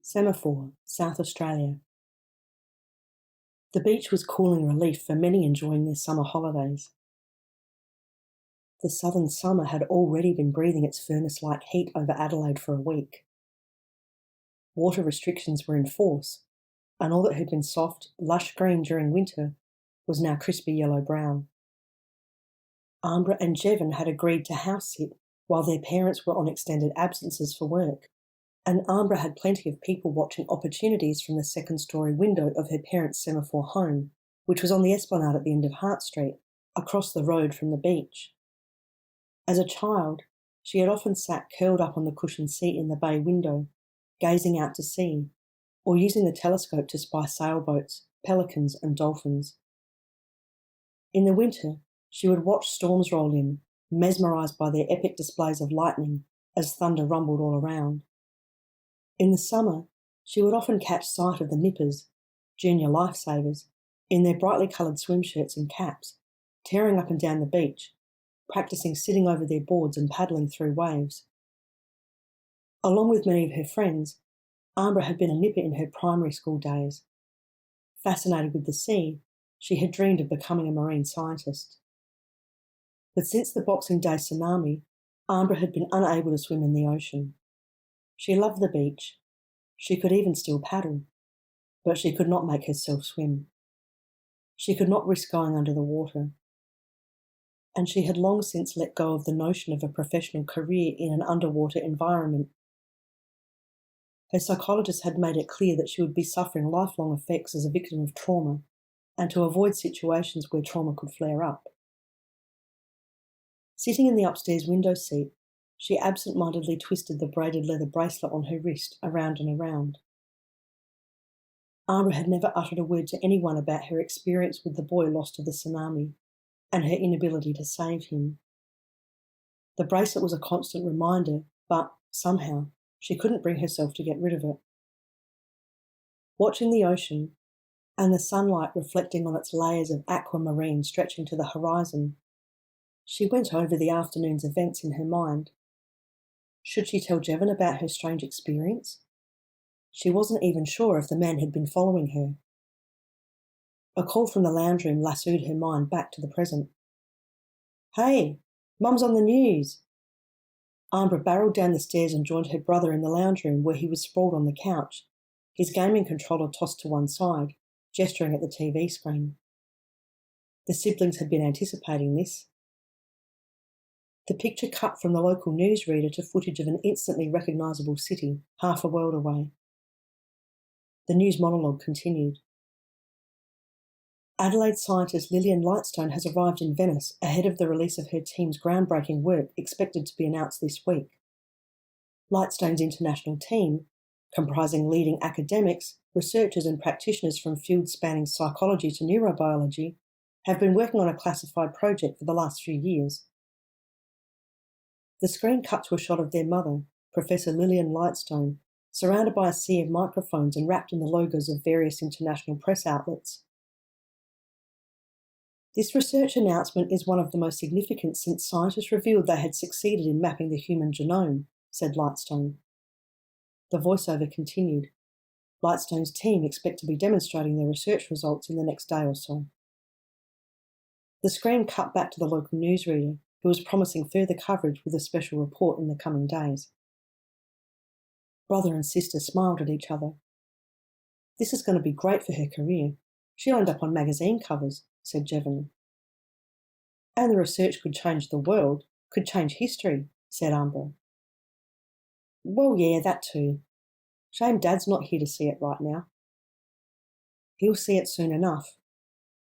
Semaphore, South Australia. The beach was cooling relief for many enjoying their summer holidays. The southern summer had already been breathing its furnace-like heat over Adelaide for a week. Water restrictions were in force, and all that had been soft, lush green during winter was now crispy yellow-brown. Ambra and Jevon had agreed to house-sit while their parents were on extended absences for work, and Ambra had plenty of people watching opportunities from the second-story window of her parents' Semaphore home, which was on the esplanade at the end of Hart Street, across the road from the beach. As a child, she had often sat curled up on the cushioned seat in the bay window, gazing out to sea, or using the telescope to spy sailboats, pelicans and dolphins. In the winter, she would watch storms roll in, mesmerised by their epic displays of lightning as thunder rumbled all around. In the summer, she would often catch sight of the nippers, junior lifesavers, in their brightly coloured swim shirts and caps, tearing up and down the beach, practising sitting over their boards and paddling through waves. Along with many of her friends, Ambra had been a nipper in her primary school days. Fascinated with the sea, she had dreamed of becoming a marine scientist. But since the Boxing Day tsunami, Ambra had been unable to swim in the ocean. She loved the beach. She could even still paddle, but she could not make herself swim. She could not risk going under the water. And she had long since let go of the notion of a professional career in an underwater environment. Her psychologist had made it clear that she would be suffering lifelong effects as a victim of trauma, and to avoid situations where trauma could flare up. Sitting in the upstairs window seat, she absent-mindedly twisted the braided leather bracelet on her wrist around and around. Ambra had never uttered a word to anyone about her experience with the boy lost to the tsunami and her inability to save him. The bracelet was a constant reminder, but somehow she couldn't bring herself to get rid of it. Watching the ocean and the sunlight reflecting on its layers of aquamarine stretching to the horizon, she went over the afternoon's events in her mind. Should she tell Jevon about her strange experience? She wasn't even sure if the man had been following her. A call from the lounge room lassoed her mind back to the present. "Hey, Mum's on the news!" Ambra barreled down the stairs and joined her brother in the lounge room where he was sprawled on the couch, his gaming controller tossed to one side, gesturing at the TV screen. The siblings had been anticipating this. The picture cut from the local newsreader to footage of an instantly recognisable city half a world away. The news monologue continued. Adelaide scientist Lillian Lightstone has arrived in Venice ahead of the release of her team's groundbreaking work expected to be announced this week. Lightstone's international team, comprising leading academics, researchers and practitioners from fields spanning psychology to neurobiology, have been working on a classified project for the last few years. The screen cut to a shot of their mother, Professor Lillian Lightstone, surrounded by a sea of microphones and wrapped in the logos of various international press outlets. This research announcement is one of the most significant since scientists revealed they had succeeded in mapping the human genome, said Lightstone. The voiceover continued. Lightstone's team expect to be demonstrating their research results in the next day or so. The screen cut back to the local newsreader, who was promising further coverage with a special report in the coming days. Brother and sister smiled at each other. "This is going to be great for her career. She'll end up on magazine covers," said Jevon. "And the research could change the world, could change history," said Ambra. "Well, yeah, that too. Shame Dad's not here to see it right now." "He'll see it soon enough.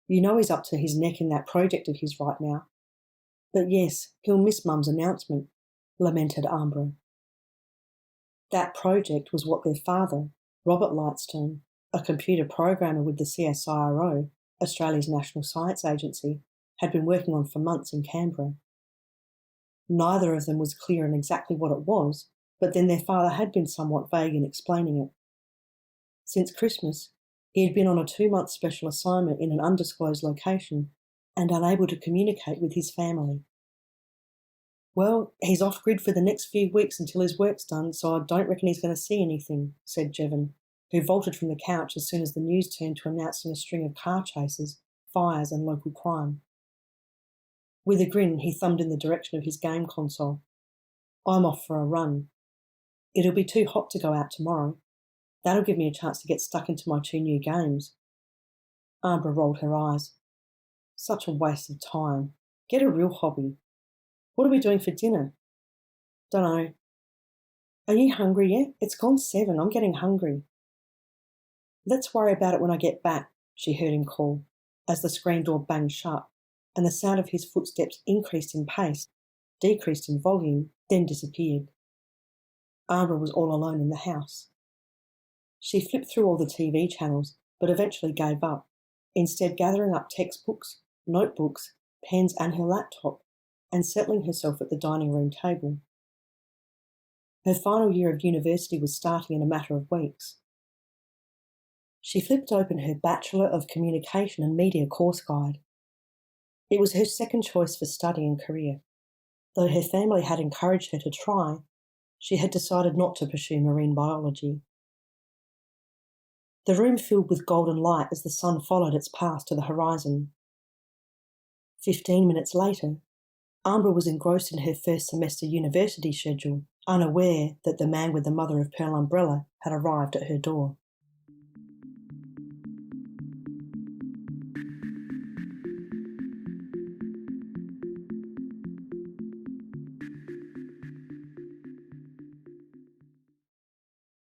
You know he's up to his neck in that project of his right now. But yes, he'll miss Mum's announcement," lamented Ambra. That project was what their father, Robert Lightstone, a computer programmer with the CSIRO, Australia's National Science Agency, had been working on for months in Canberra. Neither of them was clear on exactly what it was, but then their father had been somewhat vague in explaining it. Since Christmas, He had been on a 2-month special assignment in an undisclosed location and unable to communicate with his family. "Well, he's off-grid for the next few weeks until his work's done, so I don't reckon he's going to see anything," said Jevon, who vaulted from the couch as soon as the news turned to announcing a string of car chases, fires and local crime. With a grin, he thumbed in the direction of his game console. "I'm off for a run. It'll be too hot to go out tomorrow. That'll give me a chance to get stuck into my 2 new games." Ambra rolled her eyes. "Such a waste of time. Get a real hobby. What are we doing for dinner?" "Dunno. Are you hungry yet? It's gone 7. I'm getting hungry." "Let's worry about it when I get back," she heard him call, as the screen door banged shut, and the sound of his footsteps increased in pace, decreased in volume, then disappeared. Ambra was all alone in the house. She flipped through all the TV channels, but eventually gave up, instead gathering up textbooks, notebooks, pens and her laptop, and settling herself at the dining room table. Her final year of university was starting in a matter of weeks. She flipped open her Bachelor of Communication and Media course guide. It was her second choice for study and career. Though her family had encouraged her to try, she had decided not to pursue marine biology. The room filled with golden light as the sun followed its path to the horizon. 15 minutes later, Ambra was engrossed in her first semester university schedule, unaware that the man with the mother-of-pearl umbrella had arrived at her door.